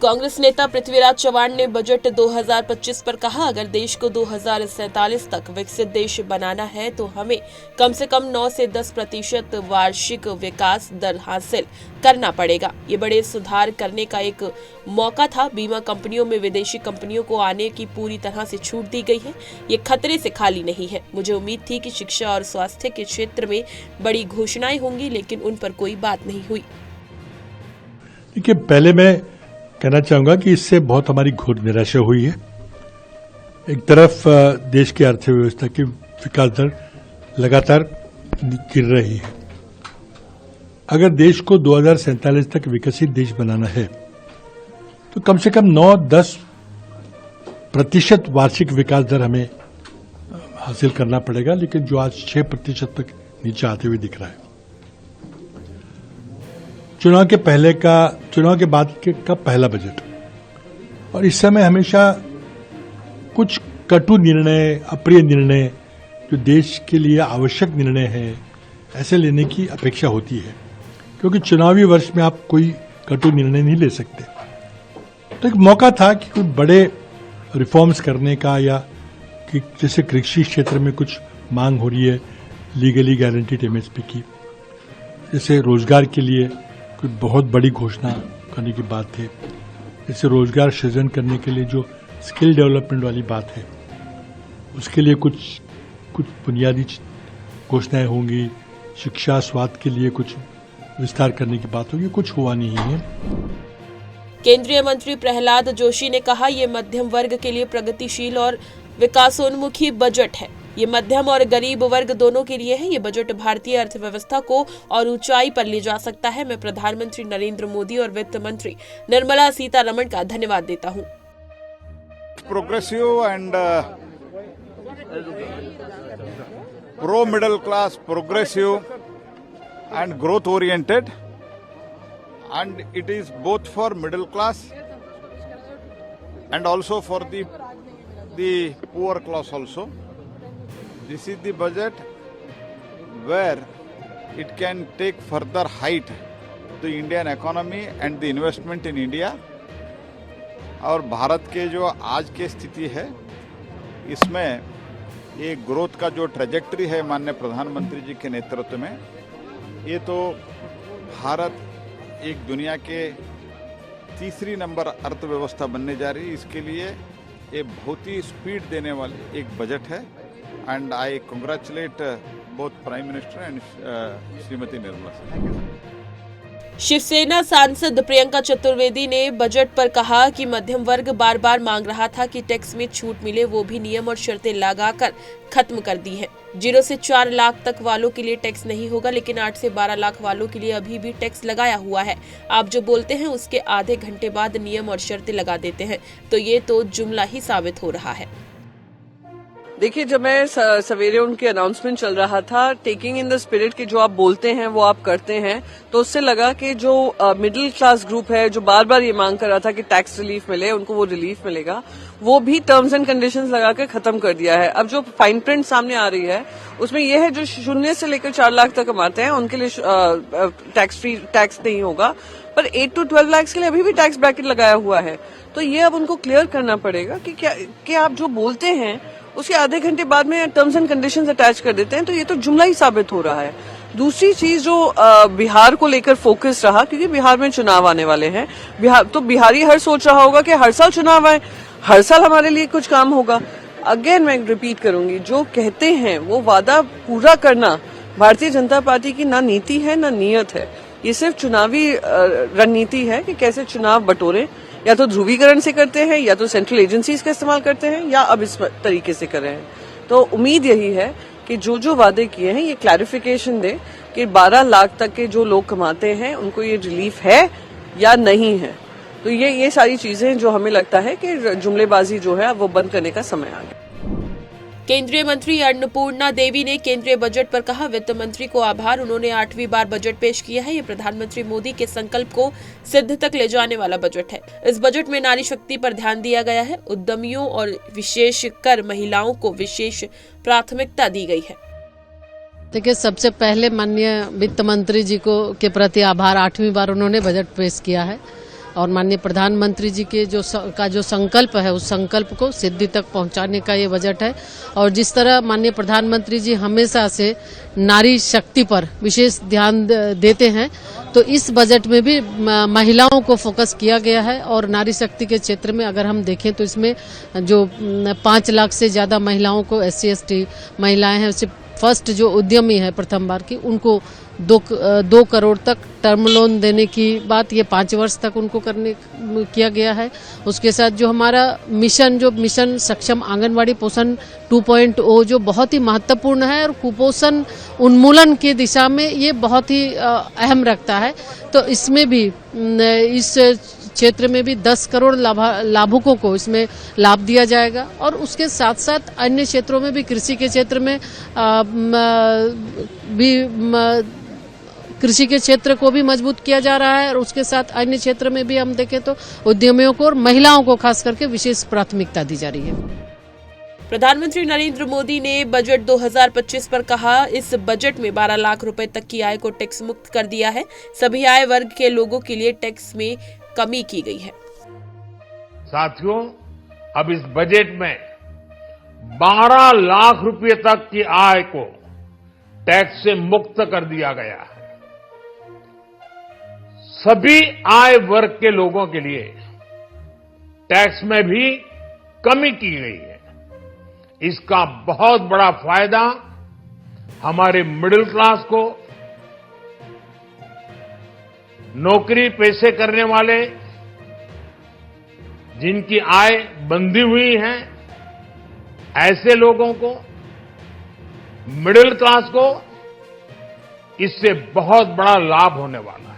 कांग्रेस नेता पृथ्वीराज चव्हाण ने बजट 2025 पर कहा, अगर देश को 2047 तक विकसित देश बनाना है तो हमें कम से कम 9 से 10% वार्षिक विकास दर हासिल करना पड़ेगा। ये बड़े सुधार करने का एक मौका था। बीमा कंपनियों में विदेशी कंपनियों को आने की पूरी तरह से छूट दी गई है। ये खतरे से खाली नहीं है। मुझे उम्मीद थी कि शिक्षा और स्वास्थ्य के क्षेत्र में बड़ी घोषणाएं होंगी, लेकिन उन पर कोई बात नहीं हुई। देखिए, पहले मैं कहना चाहूंगा कि इससे बहुत हमारी घोर निराशा हुई है। एक तरफ देश की अर्थव्यवस्था की विकास दर लगातार गिर रही है। अगर देश को 2047 तक विकसित देश बनाना है तो कम से कम 9-10% वार्षिक विकास दर हमें हासिल करना पड़ेगा, लेकिन जो आज 6% तक नीचे आते हुए दिख रहा है। चुनाव के बाद का पहला बजट, और इस समय हमेशा कुछ कटु निर्णय, अप्रिय निर्णय, जो देश के लिए आवश्यक निर्णय है, ऐसे लेने की अपेक्षा होती है, क्योंकि चुनावी वर्ष में आप कोई कटु निर्णय नहीं ले सकते। तो एक मौका था कि कोई बड़े रिफॉर्म्स करने का, या कि जैसे कृषि क्षेत्र में कुछ मांग हो रही है, लीगली गारंटीड एमएसपी की, जैसे रोजगार के लिए कोई बहुत बड़ी घोषणा करने की बात है, जैसे रोजगार सृजन करने के लिए जो स्किल डेवलपमेंट वाली बात है, उसके लिए कुछ बुनियादी घोषणाएं होंगी। शिक्षा स्वास्थ्य के लिए कुछ विस्तार करने की बात होगी। कुछ हुआ नहीं है। केंद्रीय मंत्री प्रहलाद जोशी ने कहा, ये मध्यम वर्ग के लिए प्रगतिशील और विकासोन्मुखी बजट है। ये मध्यम और गरीब वर्ग दोनों के लिए है। ये बजट भारतीय अर्थव्यवस्था को और ऊंचाई पर ले जा सकता है। मैं प्रधानमंत्री नरेंद्र मोदी और वित्त मंत्री निर्मला सीतारमण का धन्यवाद देता हूं। Progressive and pro middle class, progressive and growth oriented, and it is both for middle class and also for the poor class also. This is the budget where it can take further height the Indian economy and the investment in India. और भारत के जो आज के स्थिति है, इसमें ये growth का जो ट्रेजेक्टरी है माननीय प्रधानमंत्री जी के नेतृत्व में, ये तो भारत एक दुनिया के तीसरी नंबर अर्थव्यवस्था बनने जा रही है। इसके लिए ये बहुत ही स्पीड देने वाली एक बजट है। And I congratulate both prime minister and Shrimati Nirmala Sitharaman. Shivsena सांसद प्रियंका चतुर्वेदी ने बजट पर कहा कि मध्यम वर्ग बार बार मांग रहा था कि टैक्स में छूट मिले, वो भी नियम और शर्तें लगाकर खत्म कर दी है। 0 से 4 लाख तक वालों के लिए टैक्स नहीं होगा, लेकिन 8 से 12 लाख वालों के लिए अभी भी टैक्स लगाया हुआ है। आप जो बोलते हैं उसके आधे घंटे बाद नियम और शर्तें लगा देते हैं, तो ये तो जुमला ही साबित हो रहा है। देखिए, जब मैं सवेरे उनके अनाउंसमेंट चल रहा था, टेकिंग इन द स्पिरिट कि जो आप बोलते हैं वो आप करते हैं, तो उससे लगा कि जो मिडिल क्लास ग्रुप है, जो बार बार ये मांग कर रहा था कि टैक्स रिलीफ मिले, उनको वो रिलीफ मिलेगा, वो भी टर्म्स एंड कंडीशंस लगाकर खत्म कर दिया है। अब जो फाइन प्रिंट सामने आ रही है उसमें यह है, जो 0 से लेकर 4 लाख तक कमाते हैं उनके लिए टैक्स नहीं होगा, पर 8 to 12 लाख के लिए अभी भी टैक्स ब्रैकेट लगाया हुआ है। तो ये अब उनको क्लियर करना पड़ेगा कि क्या आप जो बोलते हैं उसके आधे घंटे बाद में टर्म्स एंड कंडीशंस अटैच कर देते हैं, तो ये तो जुमला ही साबित हो रहा है। दूसरी चीज जो बिहार को लेकर फोकस रहा, क्योंकि बिहार में चुनाव आने वाले हैं, बिहारी हर सोच रहा होगा कि हर साल चुनाव आए, हर साल हमारे लिए कुछ काम होगा। अगेन मैं रिपीट करूंगी, जो कहते हैं वो वादा पूरा करना भारतीय जनता पार्टी की ना नीति है ना नीयत है। ये सिर्फ चुनावी रणनीति है कि कैसे चुनाव बटोरे, या तो ध्रुवीकरण से करते हैं, या तो सेंट्रल एजेंसीज का इस्तेमाल करते हैं, या अब इस तरीके से कर रहे हैं। तो उम्मीद यही है कि जो वादे किए हैं ये क्लैरिफिकेशन दे कि 12 लाख तक के जो लोग कमाते हैं उनको ये रिलीफ है या नहीं है। तो ये सारी चीजें जो हमें लगता है कि जुमलेबाजी जो है वो बंद करने का समय आ गया। केंद्रीय मंत्री अन्नपूर्णा देवी ने केंद्रीय बजट पर कहा, वित्त मंत्री को आभार, उन्होंने 8वीं बार बजट पेश किया है। ये प्रधानमंत्री मोदी के संकल्प को सिद्ध तक ले जाने वाला बजट है। इस बजट में नारी शक्ति पर ध्यान दिया गया है। उद्यमियों और विशेषकर महिलाओं को विशेष प्राथमिकता दी गई है। देखिए, सबसे पहले माननीय वित्त मंत्री जी को के प्रति आभार। 8वीं बार उन्होंने बजट पेश किया है और माननीय प्रधानमंत्री जी के का जो संकल्प है, उस संकल्प को सिद्धि तक पहुंचाने का ये बजट है। और जिस तरह माननीय प्रधानमंत्री जी हमेशा से नारी शक्ति पर विशेष ध्यान देते हैं, तो इस बजट में भी महिलाओं को फोकस किया गया है। और नारी शक्ति के क्षेत्र में अगर हम देखें तो इसमें जो 5 लाख से ज्यादा महिलाओं को SC/ST महिलाएं हैं, फर्स्ट जो उद्यमी है प्रथम बार की, उनको 2 करोड़ तक टर्म लोन देने की बात, ये 5 वर्ष तक उनको किया गया है। उसके साथ जो हमारा मिशन सक्षम आंगनवाड़ी पोषण 2.0 जो बहुत ही महत्वपूर्ण है और कुपोषण उन्मूलन की दिशा में ये बहुत ही अहम रखता है। तो इसमें भी इस क्षेत्र में भी 10 करोड़ लाभुकों को इसमें लाभ दिया जाएगा। और उसके साथ साथ अन्य क्षेत्रों में भी, कृषि के क्षेत्र में भी कृषि के क्षेत्र को भी मजबूत किया जा रहा है। और उसके साथ अन्य क्षेत्र में भी हम देखें तो उद्यमियों को और महिलाओं को खास करके विशेष प्राथमिकता दी जा रही है। प्रधानमंत्री नरेंद्र मोदी ने बजट 2025 पर कहा, इस बजट में 12 लाख रुपए तक की आय को टैक्स मुक्त कर दिया है। सभी आय वर्ग के लोगों के लिए टैक्स में कमी की गई है। साथियों, अब इस बजट में 12 लाख रुपए तक की आय को टैक्स से मुक्त कर दिया गया है। सभी आय वर्ग के लोगों के लिए टैक्स में भी कमी की गई है। इसका बहुत बड़ा फायदा हमारे मिडिल क्लास को, नौकरी पेशे करने वाले जिनकी आय बंधी हुई है, ऐसे लोगों को, मिडिल क्लास को इससे बहुत बड़ा लाभ होने वाला है।